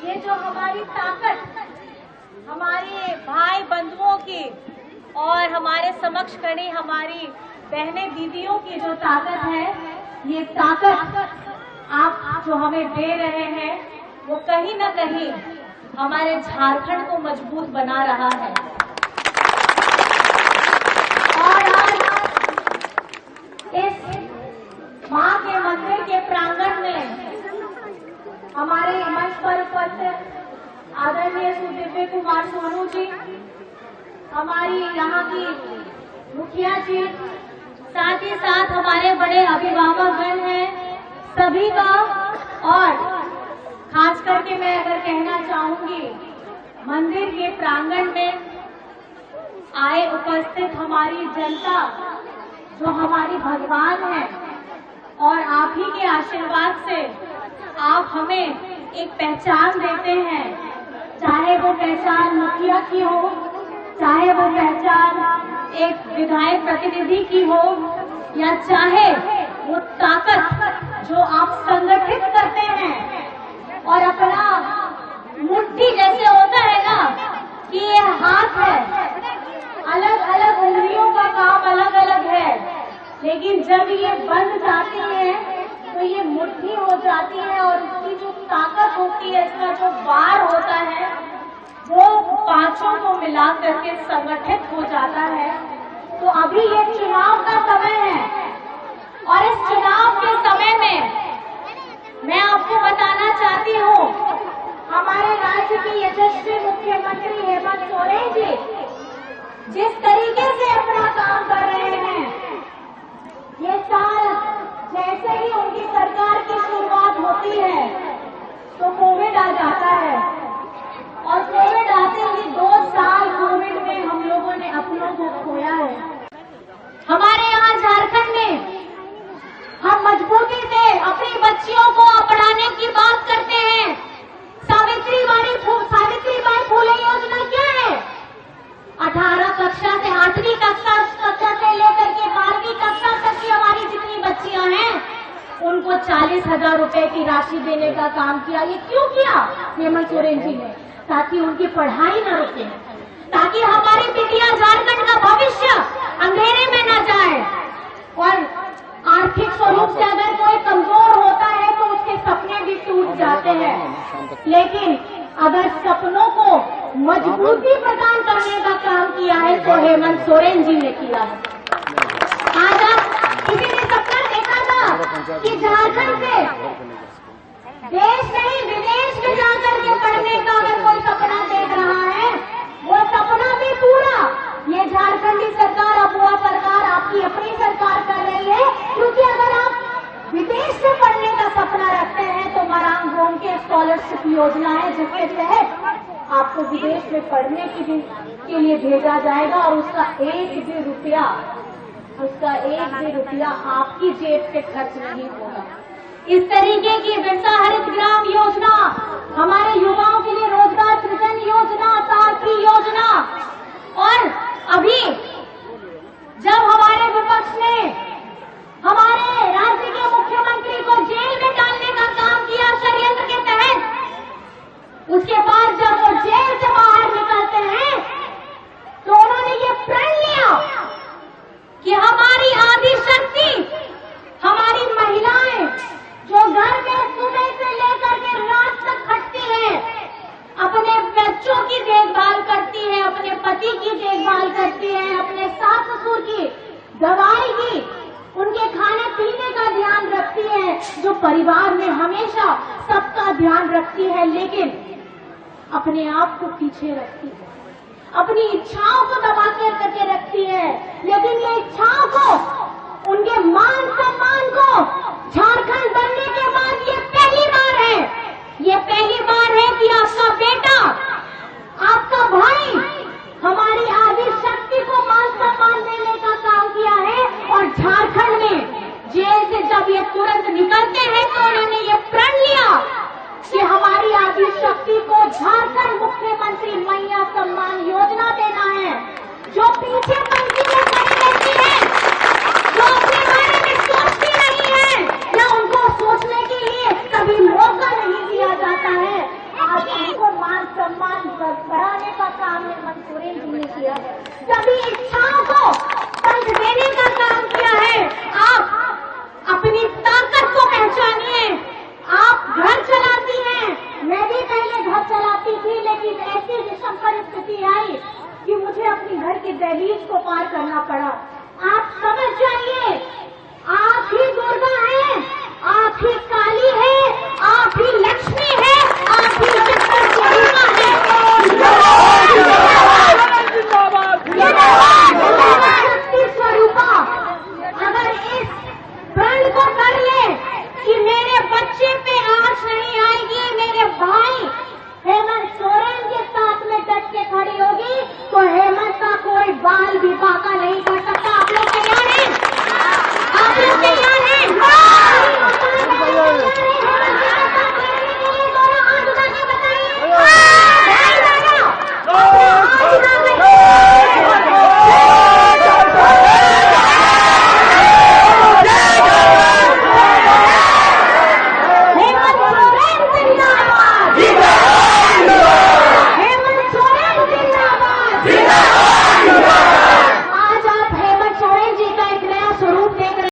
ये जो हमारी ताकत, हमारे भाई बंधुओं की और हमारे समक्ष खड़ी हमारी बहनें दीदियों की जो ताकत है, ये ताकत आप जो हमें दे रहे हैं वो कहीं ना कहीं हमारे झारखंड को मजबूत बना रहा है। और आज इस मां के मंदिर के प्रांगण में हमारे मंच पर उपस्थित आदरणीय श्री दिव्य कुमार सोनू जी, हमारी यहाँ की मुखिया जी, साथ ही साथ हमारे बड़े अभिभावकगण हैं, सभी का, और खास करके मैं अगर कहना चाहूंगी मंदिर के प्रांगण में आए उपस्थित हमारी जनता जो हमारी भगवान है, और आप ही के आशीर्वाद से आप हमें एक पहचान देते हैं, चाहे वो पहचान मुखिया की हो, चाहे वो पहचान एक विधायक प्रतिनिधि की हो, या चाहे वो ताकत जो आप संगठित करते हैं और अपना मुट्ठी जैसे होता है ना कि ये हाथ है, अलग अलग उंगलियों का काम अलग अलग है, लेकिन जब ये बंध जाती है तो ये मुट्ठी हो जाती है और इसकी जो ताकत होती है, इसका जो बार होता है, वो पांचों को मिला करके संगठित हो जाता है। तो अभी ये चुनाव का समय है और इस चुनाव के समय में मैं आपको बताना चाहती हूँ, हमारे राज्य की यशस्वी मुख्यमंत्री हेमंत सोरेन जी जिस तरीके से अपना काम कर रहे हैं, ये साल जैसे ही उनकी सरकार की शुरुआत होती है तो कोविड आ जाता है, और कोविड आते ही 2 साल कोविड में हम लोगों ने अपनों को खोया है। हमारे यहाँ झारखंड में हम मजबूती से अपनी बच्चियों को पढ़ाने की बात करते हैं। सावित्रीबाई फुले योजना क्या है? 18 कक्षा से 8वीं कक्षा से लेकर के 12वीं कक्षा तक की हमारी जितनी बच्चियां हैं उनको 40,000 रुपए की राशि देने का काम किया। ये क्यों किया हेमंत सोरेन जी ने? ताकि उनकी पढ़ाई न रुके, ताकि हमारी बेटियां झारखंड का भविष्य अंधेरे में न जाए। और आर्थिक स्वरूप से अगर कोई कमजोर होता है तो उसके सपने भी टूट जाते हैं, लेकिन अगर सपनों को मजबूती प्रदान करने का काम किया है तो हेमंत सोरेन जी ने किया है। आज आप किसी ने सपना देखा था कि झारखंड से देश नहीं विदेश में जाकर के पढ़ने का अगर कोई सपना देख रहा है, वो सपना भी पूरा ये झारखंडी सरकार, अबुआ सरकार, आपकी अपनी सरकार कर रही है। क्योंकि अगर आप विदेश से पढ़ने का सपना रखते हैं तो मरांग होम के स्कॉलरशिप योजना है जिसके तहत आपको विदेश में पढ़ने के लिए भेजा जाएगा और उसका एक भी रुपया आपकी जेब से खर्च नहीं होगा। इस तरीके की बिरसा हरित ग्राम योजना, हमारे युवाओं के लिए रोजगार सृजन योजना, सारथी योजना, और अभी जब हमारे विपक्ष ने हमारे राज्य के मुख्यमंत्री को जेल में डालने का काम किया षड्यंत्र के तहत, उसके बाद जब वो जेल से बाहर निकलते हैं तो उन्होंने ये प्रण लिया कि हमारी आदि शक्ति, हमारी महिलाएं जो घर में सुबह से लेकर के रात तक खटती हैं, अपने बच्चों की देखभाल करती है, अपने पति की देखभाल करती है, अपने सास ससुर की दवाई की, उनके खाने पीने का ध्यान रखती है, जो परिवार में हमेशा सबका ध्यान रखती है, लेकिन अपने आप को पीछे रखती है, अपनी इच्छाओं को दबा करके रखती है। लेकिन ये इच्छाओं को, उनके मान सम्मान को झारखंड बनने के बाद ये पहली बार है कि आपका बेटा, आपका भाई हमारी आदि शक्ति को मान सम्मान देने का काम किया है। और झारखंड में जेल से जब ये तुरंत निकलते हैं तो उन्होंने ये प्रण लिया कि हमारी आदि शक्ति को झारखंड मुख्यमंत्री मैया सम्मान योजना देना है। जो पीछे पंक्ति में खड़ी रहती है, जो अपने बारे में सोचती नहीं है या उनको सोचने के लिए कभी मौका नहीं दिया जाता है, सोरेन जी ने किया। सभी इच्छा